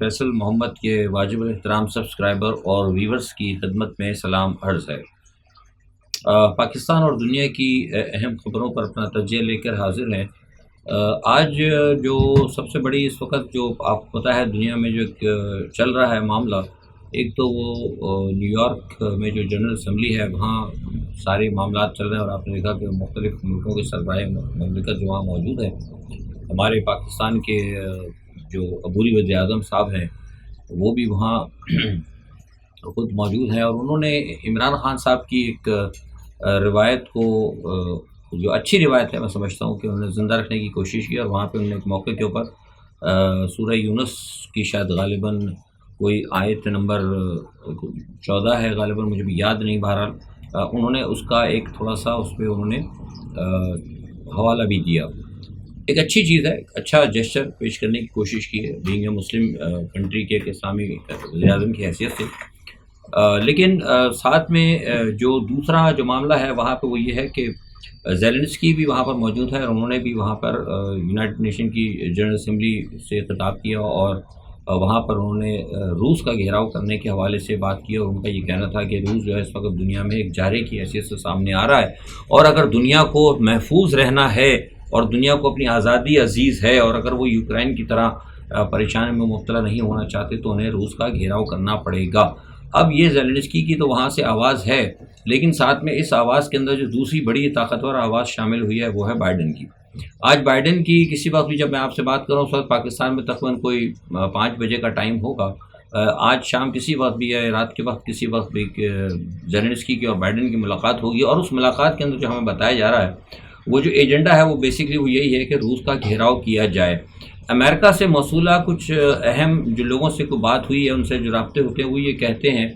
فیصل محمد کے واجب الاحترام سبسکرائبر اور ویورز کی خدمت میں سلام عرض ہے۔ پاکستان اور دنیا کی اہم خبروں پر اپنا تجزیہ لے کر حاضر ہیں۔ آج جو سب سے بڑی اس وقت جو آپ کو پتہ ہے دنیا میں جو چل رہا ہے معاملہ، ایک تو وہ نیو یارک میں جو جنرل اسمبلی ہے وہاں سارے معاملات چل رہے ہیں، اور آپ نے دیکھا کہ مختلف ملکوں کے سربراہ مملکت جو وہاں موجود ہیں، ہمارے پاکستان کے جو عبوری وزیر اعظم صاحب ہیں وہ بھی وہاں خود موجود ہیں، اور انہوں نے عمران خان صاحب کی ایک روایت کو جو اچھی روایت ہے میں سمجھتا ہوں کہ انہوں نے زندہ رکھنے کی کوشش کی، اور وہاں پہ انہوں نے ایک موقع کے اوپر سورہ یونس کی شاید غالباً کوئی آیت نمبر 14 ہے غالباً، مجھے بھی یاد نہیں، بہرحال انہوں نے اس کا ایک تھوڑا سا اس پہ انہوں نے حوالہ بھی دیا۔ ایک اچھی چیز ہے، ایک اچھا جیسچر پیش کرنے کی کوشش کی ہے بینگ اے مسلم کنٹری کے ایک اسلامی وزیر اعظم کی حیثیت سے۔ لیکن ساتھ میں جو دوسرا جو معاملہ ہے وہاں پہ وہ یہ ہے کہ زیلنسکی بھی وہاں پر موجود ہے، اور انہوں نے بھی وہاں پر یونائٹڈ نیشن کی جنرل اسمبلی سے خطاب کیا، اور وہاں پر انہوں نے روس کا گھیراؤ کرنے کے حوالے سے بات کی، اور ان کا یہ کہنا تھا کہ روس جو ہے اس وقت دنیا میں ایک جارے کی حیثیت سے سامنے آ رہا ہے، اور اگر دنیا کو محفوظ رہنا ہے اور دنیا کو اپنی آزادی عزیز ہے، اور اگر وہ یوکرین کی طرح پریشانی میں مبتلا نہیں ہونا چاہتے تو انہیں روس کا گھیراؤ کرنا پڑے گا۔ اب یہ زیلنسکی کی تو وہاں سے آواز ہے، لیکن ساتھ میں اس آواز کے اندر جو دوسری بڑی طاقتور آواز شامل ہوئی ہے وہ ہے بائیڈن کی۔ آج بائیڈن کی کسی وقت بھی جب میں آپ سے بات کروں اس وقت پاکستان میں تقریباً کوئی 5 بجے کا ٹائم ہوگا، آج شام کسی وقت بھی ہے، رات کے وقت کسی وقت بھی زیلنسکی کی اور بائیڈن کی ملاقات ہوگی، اور اس ملاقات کے اندر جو ہمیں بتایا جا رہا ہے وہ جو ایجنڈا ہے وہ بیسکلی وہ یہی ہے کہ روس کا گھیراؤ کیا جائے۔ امریکہ سے موصولہ کچھ اہم جو لوگوں سے کوئی بات ہوئی ہے، ان سے جو رابطے ہوتے ہیں وہ یہ کہتے ہیں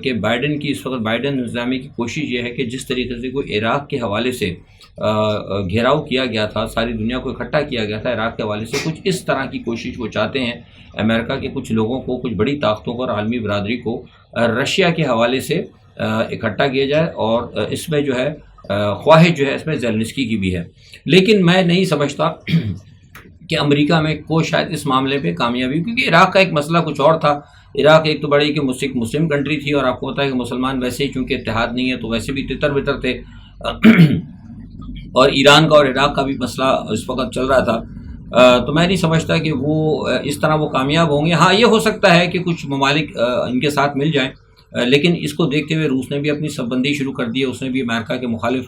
کہ بائیڈن کی اس وقت بائیڈن انتظامیہ کی کوشش یہ ہے کہ جس طریقے سے کوئی عراق کے حوالے سے گھیراؤ کیا گیا تھا، ساری دنیا کو اکٹھا کیا گیا تھا عراق کے حوالے سے، کچھ اس طرح کی کوشش وہ چاہتے ہیں امریکہ کے کچھ لوگوں کو، کچھ بڑی طاقتوں کو اور عالمی برادری کو رشیا کے حوالے سے اکٹھا کیا جائے، اور اس میں جو ہے خواہش جو ہے اس میں زیلنسکی کی بھی ہے۔ لیکن میں نہیں سمجھتا کہ امریکہ میں کوئی شاید اس معاملے پہ کامیابی، کیونکہ عراق کا ایک مسئلہ کچھ اور تھا۔ عراق ایک تو بڑی کہ مسلم کنٹری تھی، اور آپ کو پتہ ہے کہ مسلمان ویسے ہی چونکہ اتحاد نہیں ہے تو ویسے بھی تتر بتر تھے، اور ایران کا اور عراق کا بھی مسئلہ اس وقت چل رہا تھا، تو میں نہیں سمجھتا کہ وہ اس طرح وہ کامیاب ہوں گے۔ ہاں یہ ہو سکتا ہے کہ کچھ ممالک ان کے ساتھ مل جائیں، لیکن اس کو دیکھتے ہوئے روس نے بھی اپنی صف بندی شروع کر دی ہے، اس نے بھی امریکہ کے مخالف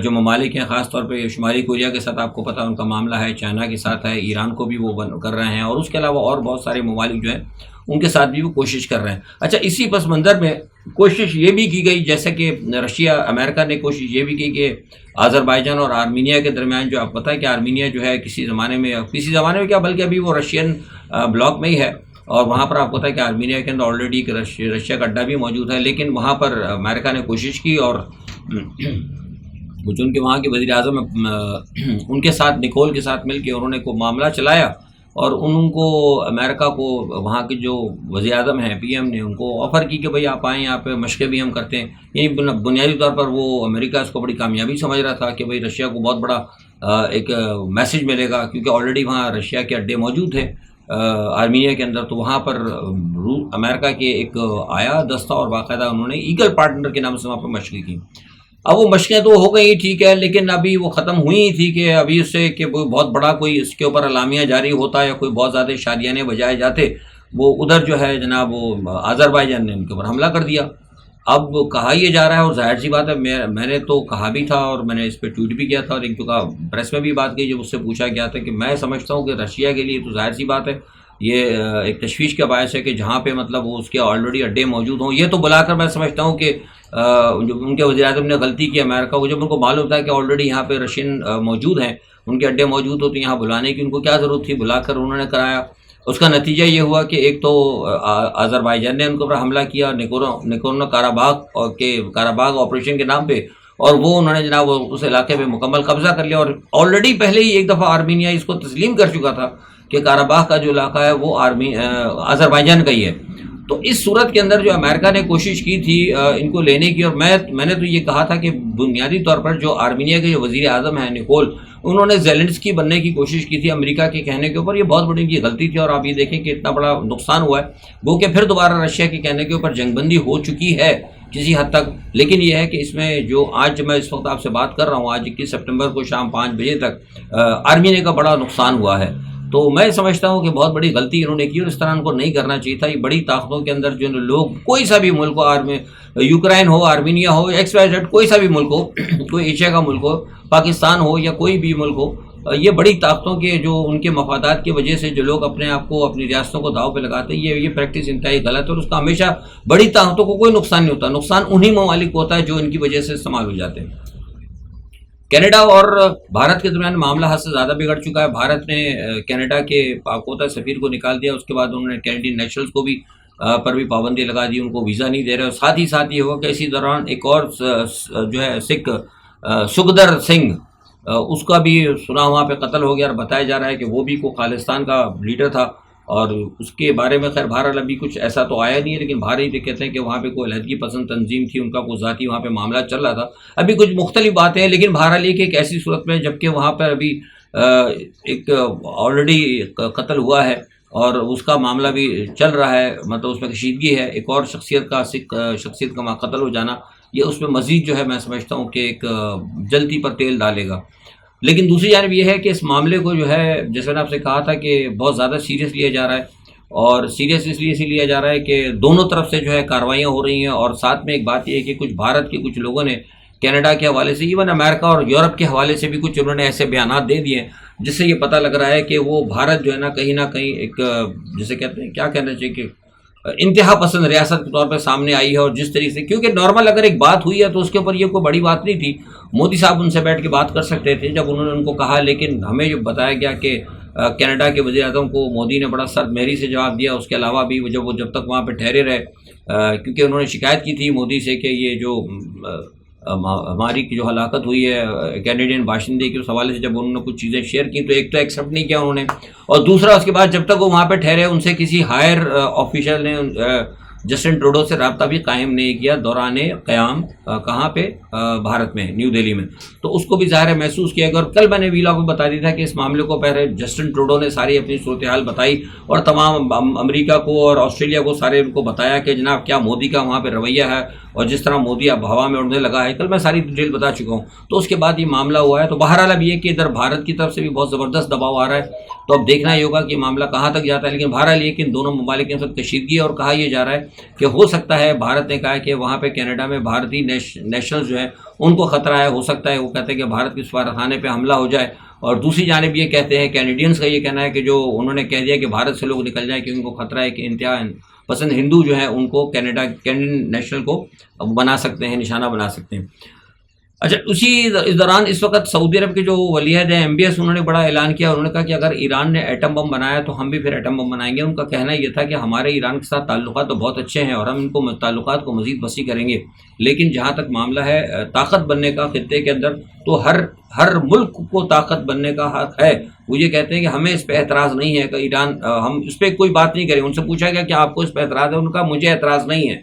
جو ممالک ہیں، خاص طور پہ شمالی کوریا کے ساتھ آپ کو پتہ ان کا معاملہ ہے، چائنا کے ساتھ ہے، ایران کو بھی وہ کر رہے ہیں، اور اس کے علاوہ اور بہت سارے ممالک جو ہیں ان کے ساتھ بھی وہ کوشش کر رہے ہیں۔ اچھا، اسی پس منظر میں کوشش یہ بھی کی گئی، جیسے کہ رشیا امریکہ نے کوشش یہ بھی کی کہ آذربائیجان اور آرمینیا کے درمیان جو آپ پتہ ہے کہ آرمینیا جو ہے کسی زمانے میں کیا بلکہ ابھی وہ رشین بلاک میں ہی ہے، اور وہاں پر آپ کو پتہ ہے کہ آرمینیا کے اندر آلریڈی رشیا کا اڈا بھی موجود ہے، لیکن وہاں پر امریکہ نے کوشش کی، اور جو ان کے وہاں کے وزیر اعظم ان کے ساتھ نکول کے ساتھ مل کے انہوں نے کو معاملہ چلایا، اور ان کو امریکہ کو وہاں کے جو وزیر اعظم ہیں پی ایم نے ان کو آفر کی کہ بھئی آپ آئیں، یہاں پہ مشقیں بھی ہم کرتے ہیں۔ یعنی بنیادی طور پر وہ امریکہ اس کو بڑی کامیابی سمجھ رہا تھا کہ بھئی رشیا کو بہت بڑا ایک میسج ملے گا، کیونکہ آلریڈی وہاں رشیا کے اڈے موجود تھے آرمینیا کے اندر، تو وہاں پر امریکہ کے ایک آیا دستہ، اور باقاعدہ انہوں نے ایگل پارٹنر کے نام سے وہاں پہ مشقیں کی۔ اب وہ مشقیں تو ہو گئی ٹھیک ہے، لیکن ابھی وہ ختم ہوئی ہی تھی کہ ابھی اس سے کہ بہت بڑا کوئی اس کے اوپر اعلامیہ جاری ہوتا یا کوئی بہت زیادہ شادیانے بجائے جاتے، وہ ادھر جو ہے جناب وہ آذربائیجان نے ان کے اوپر حملہ کر دیا۔ اب کہا یہ جا رہا ہے، اور ظاہر سی بات ہے میں نے تو کہا بھی تھا، اور میں نے اس پہ ٹویٹ بھی کیا تھا، اور ایک جگہ پریس میں بھی بات کی جب اس سے پوچھا گیا تھا کہ میں سمجھتا ہوں کہ رشیا کے لیے تو ظاہر سی بات ہے یہ ایک تشویش کا باعث ہے کہ جہاں پہ مطلب وہ اس کے آلریڈی اڈے موجود ہوں، یہ تو بلا کر میں سمجھتا ہوں کہ جو ان کے وزیر اعظم نے غلطی کی امریکہ کو، جب ان کو معلوم تھا کہ آلریڈی یہاں پہ رشین موجود ہیں، ان کے اڈے موجود ہوتے یہاں بلانے کی ان کو کیا ضرورت تھی، بلا کر انہوں نے کرایا۔ اس کا نتیجہ یہ ہوا کہ ایک تو آذربائیجان نے ان کے اوپر حملہ کیا نگورنو کاراباغ آپریشن کے نام پہ، اور وہ انہوں نے جناب اس علاقے پہ مکمل قبضہ کر لیا، اور آلریڈی پہلے ہی ایک دفعہ آرمینیا اس کو تسلیم کر چکا تھا کہ کاراباغ کا جو علاقہ ہے وہ آذربائیجان کا ہی ہے۔ تو اس صورت کے اندر جو امریکہ نے کوشش کی تھی ان کو لینے کی، اور میں نے تو یہ کہا تھا کہ بنیادی طور پر جو آرمینیا کے جو وزیر اعظم ہیں نکول، انہوں نے زیلنسکی بننے کی کوشش کی تھی امریکہ کے کہنے کے اوپر. یہ بہت بڑی ان کی غلطی تھی، اور آپ یہ دیکھیں کہ اتنا بڑا نقصان ہوا ہے. وہ کہ پھر دوبارہ رشیا کے کہنے کے اوپر جنگ بندی ہو چکی ہے کسی حد تک، لیکن یہ ہے کہ اس میں جو آج میں اس وقت آپ سے بات کر رہا ہوں، آج 21 سپٹمبر کو شام 5 بجے تک آرمینیا کا بڑا نقصان ہوا ہے. تو میں سمجھتا ہوں کہ بہت بڑی غلطی انہوں نے کی، اور اس طرح ان کو نہیں کرنا چاہیے تھا. یہ بڑی طاقتوں کے اندر جو لوگ، کوئی سا بھی ملک ہو، یوکرائن ہو، آرمینیا ہو، ایکس وائی زیڈ، کوئی سا بھی ملک ہو، کوئی ایشیا کا ملک ہو، پاکستان ہو یا کوئی بھی ملک ہو، یہ بڑی طاقتوں کے جو ان کے مفادات کی وجہ سے جو لوگ اپنے آپ کو، اپنی ریاستوں کو داؤ پہ لگاتے ہیں، یہ پریکٹس انتہائی غلط ہے. اور اس کا ہمیشہ بڑی طاقتوں کو کوئی نقصان نہیں ہوتا، نقصان انہی ممالک کو ہوتا ہے جو ان کی وجہ سے استعمال ہو جاتے ہیں. کینیڈا اور بھارت کے درمیان معاملہ حد سے زیادہ بگڑ چکا ہے. بھارت نے کینیڈا کے پاکوتا سفیر کو نکال دیا، اس کے بعد انہوں نے کینیڈین نیشنلز کو بھی پر بھی پابندی لگا دی، ان کو ویزا نہیں دے رہے. اور ساتھ ہی ساتھ یہ ہوا کہ اسی دوران ایک اور جو ہے سکھ سکھدر سنگھ، اس کا بھی سنا وہاں پہ قتل ہو گیا، اور بتایا جا رہا ہے کہ وہ بھی کوئی خالستان کا لیڈر تھا. اور اس کے بارے میں خیر بہرحال ابھی کچھ ایسا تو آیا نہیں ہے، لیکن بھارت یہ کہتے ہیں کہ وہاں پہ کوئی علیحدگی پسند تنظیم تھی، ان کا کوئی ذاتی وہاں پہ معاملہ چل رہا تھا. ابھی کچھ مختلف باتیں ہیں، لیکن بہرحال یہ کہ ایک ایسی صورت میں جبکہ وہاں پر ابھی ایک آلریڈی قتل ہوا ہے اور اس کا معاملہ بھی چل رہا ہے، مطلب اس میں کشیدگی ہے، ایک اور شخصیت کا قتل ہو جانا، یہ اس میں مزید جو ہے میں سمجھتا ہوں کہ ایک جلدی پر تیل ڈالے گا. لیکن دوسری جانب یہ ہے کہ اس معاملے کو جو ہے، جیسے میں نے آپ سے کہا تھا کہ بہت زیادہ سیریس لیا جا رہا ہے، اور سیریس اس لیے لیا جا رہا ہے کہ دونوں طرف سے جو ہے کارروائیاں ہو رہی ہیں. اور ساتھ میں ایک بات یہ ہے کہ کچھ بھارت کے کچھ لوگوں نے کینیڈا کے حوالے سے، ایون امریکہ اور یورپ کے حوالے سے بھی کچھ انہوں نے ایسے بیانات دے دیے ہیں، جس سے یہ پتہ لگ رہا ہے کہ وہ بھارت جو ہے نہ کہیں ایک جسے کہتے ہیں، کیا کہنا چاہیے، کہ انتہا پسند ریاست کے طور پہ سامنے آئی ہے. اور جس طریقے سے، کیونکہ نارمل اگر ایک بات ہوئی ہے تو اس کے اوپر یہ کوئی بڑی بات نہیں تھی، مودی صاحب ان سے بیٹھ کے بات کر سکتے تھے جب انہوں نے ان کو کہا. لیکن ہمیں جو بتایا گیا کہ کینیڈا کے وزیر اعظم کو مودی نے بڑا سرد مہری سے جواب دیا. اس کے علاوہ بھی جب تک وہاں پہ ٹھہرے رہے، کیونکہ انہوں نے شکایت کی تھی مودی سے کہ یہ جو ہماری جو ہلاکت ہوئی ہے کینیڈین باشندے کے، اس حوالے سے جب انہوں نے کچھ چیزیں شیئر کی تو ایک تو ایکسیپٹ نہیں کیا انہوں نے، اور دوسرا اس کے بعد جب تک وہ وہاں پہ ٹھہرے ان سے کسی ہائر آفیشل نے جسٹن ٹروڈو سے رابطہ بھی قائم نہیں کیا دوران قیام کہاں پہ، بھارت میں، نیو دہلی میں. تو اس کو بھی ظاہر محسوس کیا گیا. اور کل میں نے ویلاگ میں بتا دیا تھا کہ اس معاملے کو پہلے جسٹن ٹروڈو نے ساری اپنی صورتحال بتائی، اور تمام امریکہ کو اور آسٹریلیا کو سارے ان کو بتایا کہ جناب کیا مودی کا وہاں پہ رویہ ہے، اور جس طرح مودی اب ہوا میں اڑنے لگا ہے. کل میں ساری ڈیٹیل بتا چکا ہوں. تو اس کے بعد یہ معاملہ ہوا ہے. تو بہرحال اب یہ کہ ادھر بھارت کی طرف سے بھی بہت زبردست دباؤ آ رہا ہے، تو اب دیکھنا یہ ہوگا کہ معاملہ کہاں تک جاتا ہے. لیکن بہرحال یہ کہ ان دونوں ممالک کے ساتھ کشیدگی، اور کہا یہ جا رہا ہے کہ ہو سکتا ہے، بھارت نے کہا ہے کہ وہاں پہ کینیڈا میں بھارتی نیشنل جو ہیں ان کو خطرہ ہے، ہو سکتا ہے وہ کہتے ہیں کہ بھارت کے سفارتخانے پہ حملہ ہو جائے. اور دوسری جانب یہ کہتے ہیں کینیڈینز کا یہ کہنا ہے کہ جو انہوں نے کہہ دیا کہ بھارت سے لوگ نکل جائیں کہ ان کو خطرہ ہے کہ انتہا پسند ہندو جو ہیں ان کو کینیڈین نیشنل کو بنا سکتے ہیں، نشانہ بنا سکتے ہیں. اچھا، اس دوران اس وقت سعودی عرب کے جو ولی عہد ہیں MBS، انہوں نے بڑا اعلان کیا. انہوں نے کہا کہ اگر ایران نے ایٹم بم بنایا تو ہم بھی پھر ایٹم بم بنائیں گے. ان کا کہنا یہ تھا کہ ہمارے ایران کے ساتھ تعلقات تو بہت اچھے ہیں اور ہم ان کو تعلقات کو مزید وسیع کریں گے، لیکن جہاں تک معاملہ ہے طاقت بننے کا خطے کے اندر، تو ہر ملک کو طاقت بننے کا حق ہے. وہ یہ کہتے ہیں کہ ہمیں اس پہ اعتراض نہیں ہے کہ ایران، ہم اس پہ کوئی بات نہیں کریں. ان سے پوچھا گیا کہ آپ کو اس پہ اعتراض ہے؟ ان کا مجھے اعتراض نہیں ہے،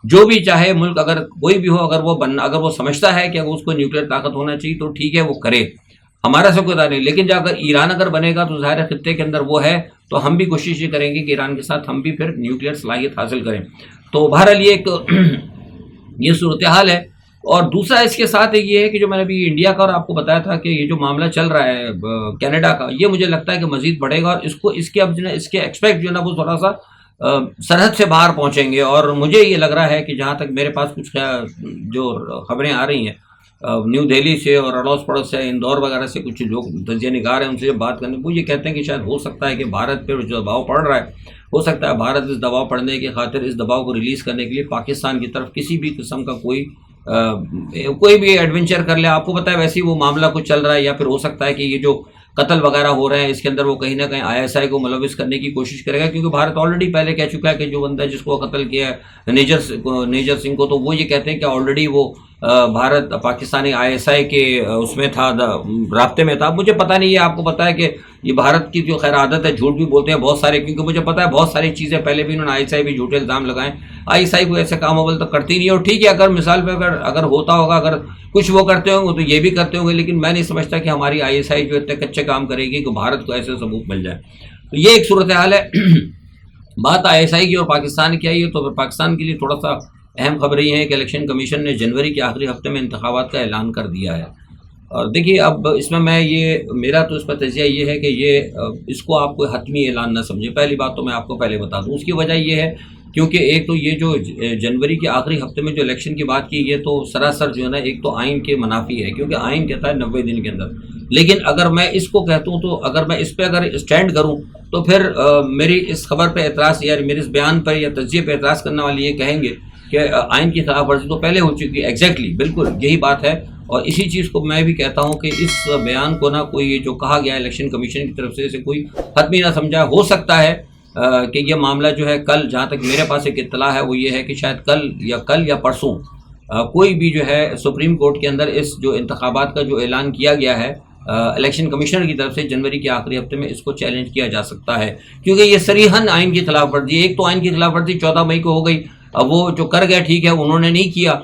جو بھی چاہے ملک، اگر کوئی بھی ہو، اگر وہ سمجھتا ہے کہ اس کو نیوکلیر طاقت ہونا چاہیے تو ٹھیک ہے، وہ کرے، ہمارا سب کوئی نہیں. لیکن جو اگر ایران بنے گا تو ظاہر خطے کے اندر وہ ہے، تو ہم بھی کوشش یہ کریں گے کہ ایران کے ساتھ ہم بھی پھر نیوکلیر صلاحیت حاصل کریں. تو بہرحال یہ ایک یہ صورتحال ہے. اور دوسرا اس کے ساتھ یہ ہے کہ جو میں نے ابھی انڈیا کا اور آپ کو بتایا تھا کہ یہ جو معاملہ چل رہا ہے کینیڈا کا، یہ مجھے لگتا ہے کہ مزید بڑھے گا، اور اس کے اب جو ہے اس کے ایکسپیکٹ جو ہے نا وہ تھوڑا سا سرحد سے باہر پہنچیں گے. اور مجھے یہ لگ رہا ہے کہ جہاں تک میرے پاس کچھ جو خبریں آ رہی ہیں نیو دہلی سے اور اڑوس پڑوس سے، اندور وغیرہ سے، کچھ لوگ تجزیہ نگار ہیں ان سے جب بات کرنے، وہ یہ کہتے ہیں کہ شاید ہو سکتا ہے کہ بھارت پہ جو دباؤ پڑ رہا ہے، ہو سکتا ہے بھارت اس دباؤ پڑنے کی خاطر اس دباؤ کو ریلیز کرنے کے لیے پاکستان کی طرف کسی بھی قسم کا کوئی بھی ایڈونچر کر لے. آپ کو پتہ ہے ویسے ہی وہ معاملہ کچھ چل رہا ہے، یا پھر ہو سکتا ہے کہ یہ جو قتل وغیرہ ہو رہے ہیں اس کے اندر وہ کہیں نہ کہیں ISI کو ملوث کرنے کی کوشش کرے گا، کیونکہ بھارت آلریڈی پہلے کہہ چکا ہے کہ جو بندہ جس کو قتل کیا ہے نیجر سنگھ کو، تو وہ یہ کہتے ہیں کہ آلریڈی وہ بھارت پاکستانی ISI کے اس میں تھا، رابطے میں تھا. مجھے پتہ نہیں ہے، آپ کو پتہ ہے کہ یہ بھارت کی جو خیر عادت ہے، جھوٹ بھی بولتے ہیں بہت سارے، کیونکہ مجھے پتہ ہے بہت ساری چیزیں پہلے بھی انہوں نے ISI بھی جھوٹے الزام لگائے. ISI کو ایسے کام اول تو کرتی نہیں ہے، اور ٹھیک ہے اگر مثال پہ اگر ہوتا ہوگا، اگر کچھ وہ کرتے ہوں گے تو یہ بھی کرتے ہوں گے، لیکن میں نہیں سمجھتا کہ ہماری ISI جو اتنے کچے کام کرے گی کہ بھارت کو ایسے ثبوت مل جائے. تو یہ ایک صورتحال ہے. بات ISI کی اور پاکستان کی آئی ہے، تو پھر پاکستان کے لیے تھوڑا سا اہم خبر یہ ہے کہ الیکشن کمیشن نے جنوری کے آخری ہفتے میں انتخابات کا اعلان کر دیا ہے. اور دیکھیے اب اس میں میرا تو اس پر تجزیہ یہ ہے کہ اس کو آپ کوئی حتمی اعلان نہ سمجھے. پہلی بات تو میں آپ کو پہلے بتا دوں، اس کی وجہ یہ ہے کیونکہ ایک تو یہ جو جنوری کے آخری ہفتے میں جو الیکشن کی بات کی، یہ تو سراسر جو ہے نا ایک تو آئین کے منافی ہے، کیونکہ آئین کہتا ہے 90 دن کے اندر. لیکن اگر میں اس کو کہتا ہوں، تو اگر میں اس پہ اگر اسٹینڈ کروں تو پھر میری اس خبر پہ اعتراض یا میرے اس بیان پر یا تجزیے پہ اعتراض کرنے والے یہ کہیں گے کہ آئین کی خلاف ورزی تو پہلے ہو چکی ہے. ایگزیکٹلی بالکل یہی بات ہے، اور اسی چیز کو میں بھی کہتا ہوں کہ اس بیان کو نہ کوئی یہ جو کہا گیا الیکشن کمیشن کی طرف سے اسے کوئی حتمی نہ سمجھا. ہو سکتا ہے کہ یہ معاملہ جو ہے کل، جہاں تک میرے پاس ایک اطلاع ہے وہ یہ ہے کہ شاید کل یا پرسوں کوئی بھی جو ہے سپریم کورٹ کے اندر اس جو انتخابات کا جو اعلان کیا گیا ہے الیکشن کمشنر کی طرف سے جنوری کے آخری ہفتے میں، اس کو چیلنج کیا جا سکتا ہے، کیونکہ یہ صریحاً آئین کی خلاف ورزی. ایک تو آئین کی خلاف ورزی 14 مئی کو ہو گئی، اب وہ جو کر گئے ٹھیک ہے، انہوں نے نہیں کیا.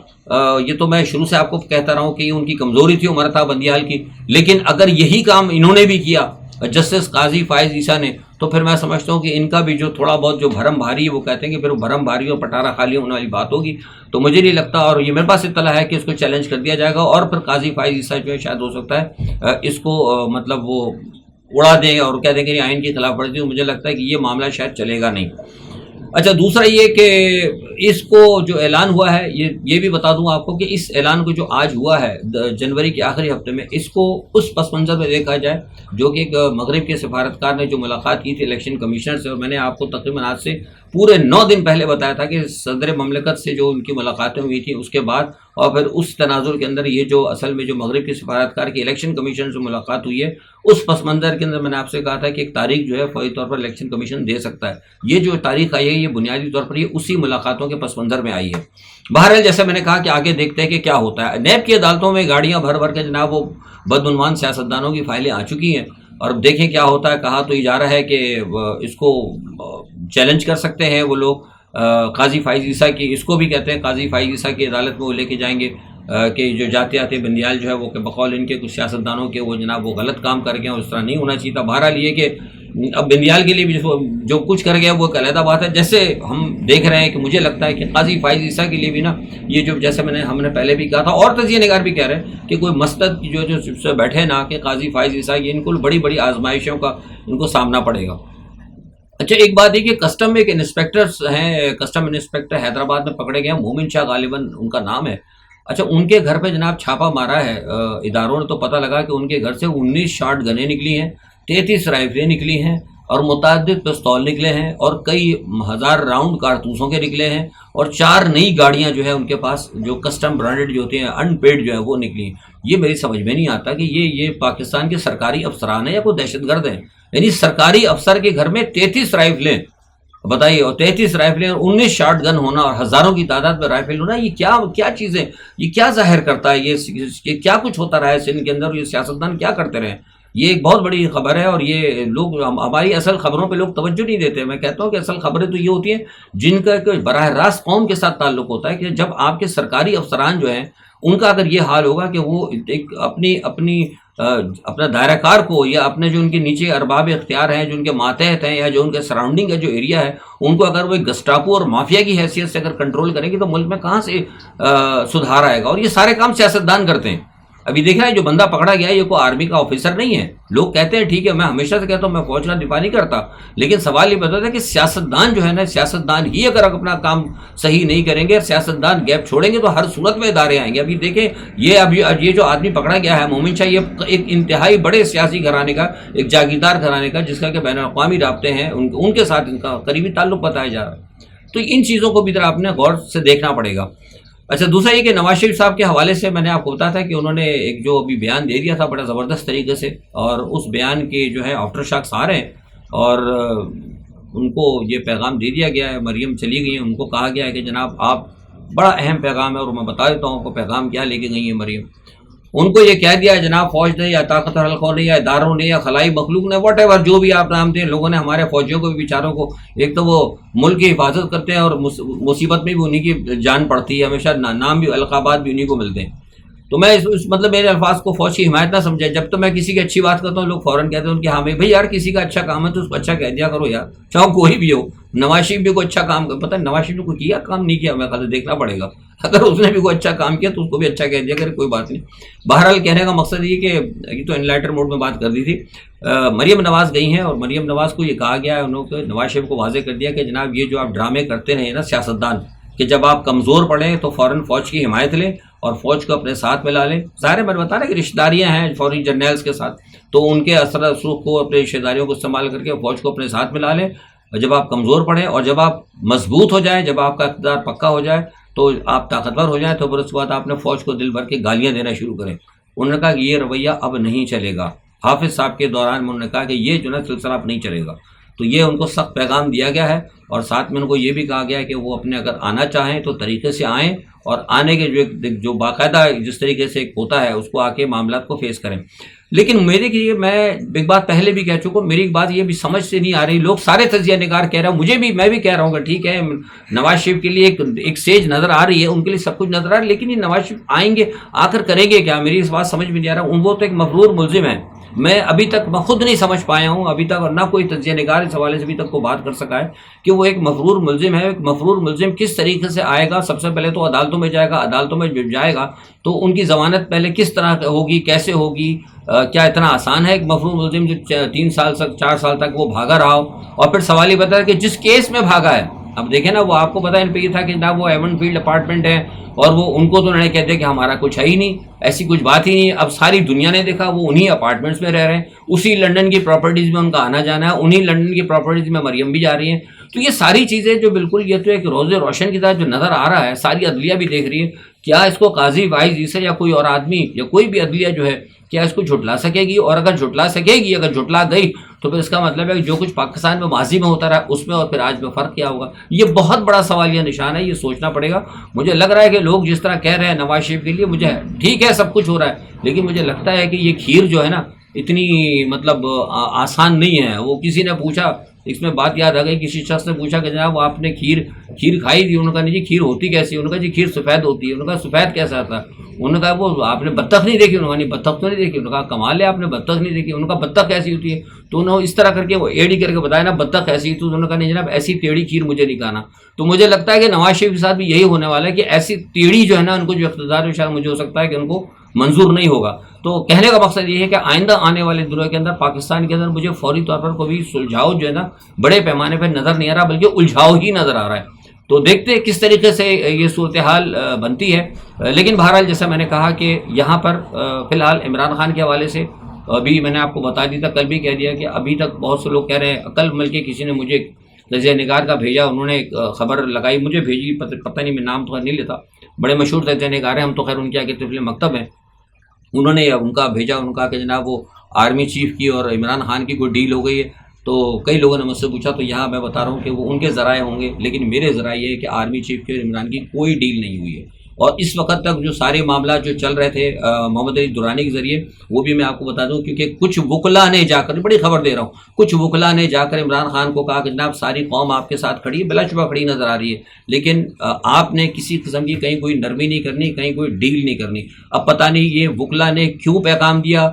یہ تو میں شروع سے آپ کو کہتا رہا ہوں کہ یہ ان کی کمزوری تھی عمر تھا بندیال کی. لیکن اگر یہی کام انہوں نے بھی کیا جسٹس قاضی فائز عیسیٰ نے، تو پھر میں سمجھتا ہوں کہ ان کا بھی جو تھوڑا بہت جو بھرم بھاری ہے، وہ کہتے ہیں کہ پھر وہ بھرم بھاری اور پٹارا خالی ہونے والی بات ہوگی. تو مجھے نہیں لگتا، اور یہ میرے پاس اطلاع ہے کہ اس کو چیلنج کر دیا جائے گا، اور پھر قاضی فائز عیسیٰ جو ہے شاید ہو سکتا ہے اس کو مطلب وہ اڑا دیں اور کہہ دیں کہ یہ آئین کی خلاف ورزی. مجھے لگتا ہے کہ یہ معاملہ شاید چلے گا نہیں. اچھا، دوسرا یہ کہ اس کو جو اعلان ہوا ہے، یہ بھی بتا دوں آپ کو کہ اس اعلان کو جو آج ہوا ہے جنوری کے آخری ہفتے میں، اس کو اس پس منظر میں دیکھا جائے جو کہ ایک مغرب کے سفارتکار نے جو ملاقات کی تھی الیکشن کمشنر سے، اور میں نے آپ کو تقریباً آج سے پورے 9 دن پہلے بتایا تھا کہ صدر مملکت سے جو ان کی ملاقاتیں ہوئی تھیں، اس کے بعد اور پھر اس تناظر کے اندر یہ جو اصل میں جو مغرب کے سفارتکار کی الیکشن کمیشن سے ملاقات ہوئی ہے، اس پس منظر کے اندر میں نے آپ سے کہا تھا کہ ایک تاریخ جو ہے فوری طور پر الیکشن کمیشن دے سکتا ہے. یہ جو تاریخ آئی ہے یہ بنیادی طور پر یہ اسی ملاقاتوں کے پس منظر میں آئی ہے. بہرحال جیسے میں نے کہا کہ آگے دیکھتے ہیں کہ کیا ہوتا ہے. نیب کی عدالتوں میں گاڑیاں بھر بھر کے جناب وہ بدعنوان سیاستدانوں کی فائلیں آ چکی ہیں، اور اب دیکھیں کیا ہوتا ہے. کہا تو یہ جا رہا ہے کہ اس کو چیلنج کر سکتے ہیں وہ لوگ. قاضی فائز عیسیٰ کی، اس کو بھی کہتے ہیں قاضی فائز عیسیٰ کی عدالت میں وہ لے کے جائیں گے کہ جو جاتے آتے بندیال جو ہے وہ کہ بقول ان کے کچھ سیاستدانوں کے وہ جناب وہ غلط کام کر گئے ہیں، اس طرح نہیں ہونا چاہیے تھا. بہرحال یہ کہ اب بندیال کے لیے بھی جو کچھ کر گیا وہ ایک علیحدہ بات ہے. جیسے ہم دیکھ رہے ہیں کہ مجھے لگتا ہے کہ قاضی فائز عیسیٰ کے لیے بھی نا یہ جو جیسے ہم نے پہلے بھی کہا تھا، اور تجزیہ نگار بھی کہہ رہے ہیں کہ کوئی مسند جو سے بیٹھے نا کہ قاضی فائز عیسیٰ، یہ ان کو بڑی بڑی آزمائشوں کا ان کو سامنا پڑے گا. اچھا، ایک بات یہ کہ کسٹم میں ایک انسپیکٹر ہیں، کسٹم انسپیکٹر حیدرآباد میں پکڑے گئے ہیں، مومن شاہ غالباً ان کا نام ہے. اچھا، ان کے گھر پہ جناب چھاپا مارا ہے اداروں نے، تو پتہ لگا کہ ان کے گھر سے 19 شاٹ گنیں نکلی ہیں، 33 رائفلیں نکلی ہیں، اور متعدد پستول نکلے ہیں، اور کئی ہزار راؤنڈ کارتوسوں کے نکلے ہیں، اور 4 نئی گاڑیاں جو ہے ان کے پاس جو کسٹم برانڈڈ جو ہوتی ہیں ان پیڈ جو ہے وہ نکلی ہیں. یہ میری سمجھ میں نہیں آتا کہ یہ پاکستان کے سرکاری افسران ہیں یا کوئی دہشت گرد ہیں. یعنی سرکاری افسر کے گھر میں 33 رائفلیں، بتائیے، اور 33 رائفلیں اور 19 شاٹ گن ہونا اور ہزاروں کی تعداد میں رائفل ہونا، یہ کیا چیزیں، یہ کیا ظاہر کرتا ہے، یہ کیا کچھ ہوتا رہا ہے سندھ کے اندر، یہ سیاستدان کیا کرتے رہے. یہ ایک بہت بڑی خبر ہے، اور یہ لوگ ہماری اصل خبروں پہ لوگ توجہ نہیں دیتے. میں کہتا ہوں کہ اصل خبریں تو یہ ہوتی ہیں جن کا براہ راست قوم کے ساتھ تعلق ہوتا ہے، کہ جب آپ کے سرکاری افسران جو ہیں ان کا اگر یہ حال ہوگا کہ وہ ایک اپنا دائرہ کار کو یا اپنے جو ان کے نیچے ارباب اختیار ہیں، جو ان کے ماتحت ہیں، یا جو ان کے سراؤنڈنگ کا جو ایریا ہے، ان کو اگر وہ ایک گسٹاپو اور مافیا کی حیثیت سے اگر کنٹرول کریں گے تو ملک میں کہاں سے سدھار آئے گا. اور یہ سارے کام سیاستدان کرتے ہیں. ابھی دیکھ رہے ہیں جو بندہ پکڑا گیا ہے یہ کوئی آرمی کا آفیسر نہیں ہے. لوگ کہتے ہیں ٹھیک ہے، میں ہمیشہ سے کہتا ہوں میں فوج کا دفاع نہیں کرتا، لیکن سوال یہ بتاتا ہے کہ سیاستدان جو ہے نا، سیاستدان ہی اگر اپنا کام صحیح نہیں کریں گے، سیاستدان گیپ چھوڑیں گے تو ہر صورت میں ادارے آئیں گے. ابھی دیکھیں یہ جو آدمی پکڑا گیا ہے مومن شاہ، یہ ایک انتہائی بڑے سیاسی گھرانے کا، ایک جاگیردار گھرانے کا، جس کا کہ بین الاقوامی رابطے ہیں، ان کے ساتھ ان کا قریبی تعلق بتایا جا رہا ہے. تو ان چیزوں کو بھی ذرا آپ نے غور سے دیکھنا پڑے گا. اچھا، دوسرا یہ کہ نواز شریف صاحب کے حوالے سے میں نے آپ کو بتایا تھا کہ انہوں نے ایک جو ابھی بیان دے دیا تھا بڑا زبردست طریقے سے، اور اس بیان کے جو ہے آفٹر شاکس آ رہے ہیں، اور ان کو یہ پیغام دے دیا گیا ہے. مریم چلی گئی ہیں، ان کو کہا گیا ہے کہ جناب آپ بڑا اہم پیغام ہے، اور میں بتا دیتا ہوں آپ کو پیغام کیا لے کے گئی ہیں مریم۔ ان کو یہ کہہ دیا ہے جناب فوج نے یا طاقت حلقوں نے یا اداروں نے یا خلائی مخلوق نے واٹ ایور جو بھی آپ نام دیں، لوگوں نے ہمارے فوجیوں کو بھی بیچاروں کو، ایک تو وہ ملک کی حفاظت کرتے ہیں اور مصیبت میں بھی انہی کی جان پڑتی ہے، ہمیشہ نام بھی القابات بھی انہی کو ملتے ہیں۔ تو میں اس مطلب میرے الفاظ کو فوج کی حمایت نہ سمجھے، جب تو میں کسی کی اچھی بات کرتا ہوں لوگ فوراً کہتے ہیں ان کی ہاں بھائی یار کسی کا اچھا کام ہے تو اس کو اچھا کہہ دیا کرو یار، چاہے کوئی بھی ہو۔ نواز شریف بھی کوئی اچھا کام کر، پتہ ہے نواز شریف نے کوئی کیا کام نہیں کیا، ہمیں دیکھنا پڑے گا، اگر اس نے بھی کوئی اچھا کام کیا تو اس کو بھی اچھا کہہ دیا کرے، کوئی بات نہیں۔ بہرحال کہنے کا مقصد یہ کہ یہ تو انلائٹر موڈ میں بات کر دی تھی۔ مریم نواز گئی ہیں اور مریم نواز کو یہ کہا گیا ہے، انہوں نے نواز شریف کو واضح کر دیا کہ جناب یہ جو آپ ڈرامے کرتے رہے نا سیاستدان، کہ جب آپ کمزور پڑیں تو فوراً فوج کی حمایت لیں اور فوج کو اپنے ساتھ ملا لیں۔ ظاہر ہے میں بتا رہا کہ رشتہ داریاں ہیں فوری جرنیلز کے ساتھ، تو ان کے اثر رسوخ کو اپنے رشتہ داریوں کو استعمال کر کے فوج کو اپنے ساتھ ملا لیں، اور جب آپ کمزور پڑیں اور جب آپ مضبوط ہو جائیں، جب آپ کا اقتدار پکا ہو جائے تو آپ طاقتور ہو جائیں، تو پھر اس کے بعد آپ نے فوج کو دل بھر کے گالیاں دینا شروع کریں۔ انہوں نے کہا کہ یہ رویہ اب نہیں چلے گا۔ حافظ صاحب کے دوران انہوں نے کہا کہ یہ جو نا سلسلہ اب نہیں چلے گا، تو یہ ان کو سخت پیغام دیا گیا ہے، اور ساتھ میں ان کو یہ بھی کہا گیا ہے کہ وہ اپنے اگر آنا چاہیں تو طریقے سے آئیں، اور آنے کے جو باقاعدہ جس طریقے سے ایک ہوتا ہے اس کو آ کے معاملات کو فیس کریں۔ لیکن میرے لیے میں ایک بات پہلے بھی کہہ چکا ہوں، میری ایک بات یہ بھی سمجھ سے نہیں آ رہی، لوگ سارے تجزیہ نگار کہہ رہے ہیں، مجھے بھی میں بھی کہہ رہا ہوں کہ ٹھیک ہے نواز شریف کے لیے ایک سیج نظر آ رہی ہے، ان کے لیے سب کچھ نظر آ رہا ہے، لیکن یہ نواز شریف آئیں گے آ کر کریں گے کیا؟ میری اس بات سمجھ میں نہیں آ رہا۔ وہ تو ایک مغرور ملزم ہے، میں ابھی تک میں خود نہیں سمجھ پایا ہوں ابھی تک، اور نہ کوئی تجزیہ نگار اس حوالے سے ابھی تک کو بات کر سکا ہے کہ وہ ایک مغرور ملزم ہے۔ ایک مغرور ملزم کس طریقے سے آئے گا؟ سب سے پہلے تو عدالتوں میں جائے گا، عدالتوں میں جب جائے گا تو ان کی ضمانت پہلے کس طرح ہوگی، کیسے ہوگی؟ کیا اتنا آسان ہے ایک مغرور ملزم جو 3 سال تک 4 سال تک وہ بھاگا رہا ہو؟ اور پھر سوال یہ بتا ہے کہ جس کیس میں بھاگا ہے، اب دیکھیں نا وہ آپ کو پتا ہے ان پہ یہ تھا کہ جناب وہ ایون فیلڈ اپارٹمنٹ ہے، اور وہ ان کو تو انہوں نے کہتے کہ ہمارا کچھ ہے ہی نہیں، ایسی کچھ بات ہی نہیں۔ اب ساری دنیا نے دیکھا وہ انہی اپارٹمنٹس میں رہ رہے ہیں، اسی لنڈن کی پراپرٹیز میں ان کا آنا جانا ہے، انہی لنڈن کی پراپرٹیز میں مریم بھی جا رہی ہیں۔ تو یہ ساری چیزیں جو بالکل یہ تو ایک روز روشن کی طرح جو نظر آ رہا ہے، ساری عدلیہ بھی دیکھ رہی ہے، کیا اس کو قاضی وائز عیسیٰ یا کوئی اور آدمی یا کوئی بھی عدلیہ جو ہے کیا اس کو جھٹلا سکے گی؟ اور اگر جھٹلا سکے گی، اگر جھٹلا گئی تو پھر اس کا مطلب ہے کہ جو کچھ پاکستان میں ماضی میں ہوتا رہا اس میں اور پھر آج میں فرق کیا ہوگا؟ یہ بہت بڑا سوالیہ نشان ہے، یہ سوچنا پڑے گا۔ مجھے لگ رہا ہے کہ لوگ جس طرح کہہ رہے ہیں نواز شریف کے لیے، مجھے ٹھیک ہے سب کچھ ہو رہا ہے، لیکن مجھے لگتا ہے کہ یہ کھیر جو ہے نا اتنی مطلب آسان نہیں ہے۔ وہ کسی نے پوچھا، اس میں بات یاد آ گئی، کسی شخص نے پوچھا کہ جناب آپ نے کھیر کھائی تھی؟ انہوں نے کہا نہیں جی کھیر ہوتی کیسی؟ انہوں نے کہا جی کھیر سفید ہوتی ہے۔ انہوں نے کہا سفید کیسا آتا ہے؟ انہوں نے کہا وہ آپ نے بطخ نہیں دیکھی؟ انہوں نے کہا بطخ تو نہیں دیکھی۔ انہوں نے کہا کمال ہے آپ نے بطخ نہیں دیکھی۔ انہوں نے کہا بطخ کیسی ہوتی ہے؟ تو انہوں نے اس طرح کر کے وہ ایڑی کر کے بتایا نا بطخ ایسی، تو انہوں نے کہا نہیں جناب ایسی ٹیڑھی کھیر مجھے نہیں کھانا۔ تو مجھے لگتا ہے کہ نواز شریف کے ساتھ بھی یہی ہونے والا ہے کہ ایسی ٹیڑھی جو ہے نا ان کو جو اقتدار ہے شاید مجھے ہو سکتا ہے کہ ان کو منظور نہیں ہوگا۔ تو کہنے کا مقصد یہ ہے کہ آئندہ آنے والے دنوں کے اندر پاکستان کے اندر مجھے فوری طور پر کوئی سلجھاؤ جو ہے نا بڑے پیمانے پر نظر نہیں آ رہا، بلکہ الجھاؤ ہی نظر آ رہا ہے۔ تو دیکھتے ہیں کس طریقے سے یہ صورتحال بنتی ہے۔ لیکن بہرحال جیسا میں نے کہا کہ یہاں پر فی الحال عمران خان کے حوالے سے ابھی میں نے آپ کو بتا دیا تھا، کل بھی کہہ دیا کہ ابھی تک بہت سے لوگ کہہ رہے ہیں، کل ملکہ کسی نے مجھے تجزیہ نگار کا بھیجا، انہوں نے ایک خبر لگائی مجھے بھیجی، پتہ نہیں میں نام تو نہیں لیتا، بڑے مشہور تجزیہ نگار ہیں، ہم تو خیر ان کے آگے طفل مکتب ہیں، انہوں نے ان کا بھیجا، ان کا کہ جناب وہ آرمی چیف کی اور عمران خان کی کوئی ڈیل ہو گئی ہے۔ تو کئی لوگوں نے مجھ سے پوچھا، تو یہاں میں بتا رہا ہوں کہ وہ ان کے ذرائع ہوں گے، لیکن میرے ذرائع یہ ہے کہ آرمی چیف کی اور عمران کی کوئی ڈیل نہیں ہوئی ہے۔ اور اس وقت تک جو سارے معاملات جو چل رہے تھے محمد علی درانی کے ذریعے، وہ بھی میں آپ کو بتا دوں، کیونکہ کچھ وکلا نے جا کر، بڑی خبر دے رہا ہوں، کچھ وکلا نے جا کر عمران خان کو کہا کہ جناب ساری قوم آپ کے ساتھ کھڑی ہے، بلا شبہ کھڑی نظر آ رہی ہے، لیکن آپ نے کسی قسم کی کہیں کوئی نرمی نہیں کرنی، کہیں کوئی ڈیل نہیں کرنی۔ اب پتہ نہیں یہ وکلا نے کیوں پیغام دیا،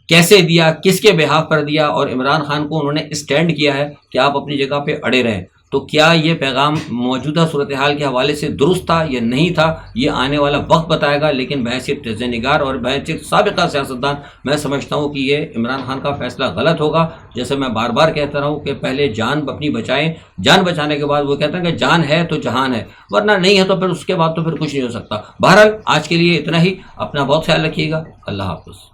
کیسے دیا، کس کے بہاف پر دیا، اور عمران خان کو انہوں نے اسٹینڈ کیا ہے کہ آپ اپنی جگہ پہ اڑے رہیں۔ تو کیا یہ پیغام موجودہ صورتحال کے حوالے سے درست تھا یا نہیں تھا، یہ آنے والا وقت بتائے گا، لیکن بحیثیت تجزیہ نگار اور بحیثیت سابقہ سیاستدان میں سمجھتا ہوں کہ یہ عمران خان کا فیصلہ غلط ہوگا۔ جیسے میں بار بار کہتا رہا ہوں کہ پہلے جان اپنی بچائیں، جان بچانے کے بعد وہ کہتے ہیں کہ جان ہے تو جہان ہے، ورنہ نہیں ہے تو پھر اس کے بعد تو پھر کچھ نہیں ہو سکتا۔ بہرحال آج کے لیے اتنا ہی، اپنا بہت خیال رکھیے گا، اللہ حافظ۔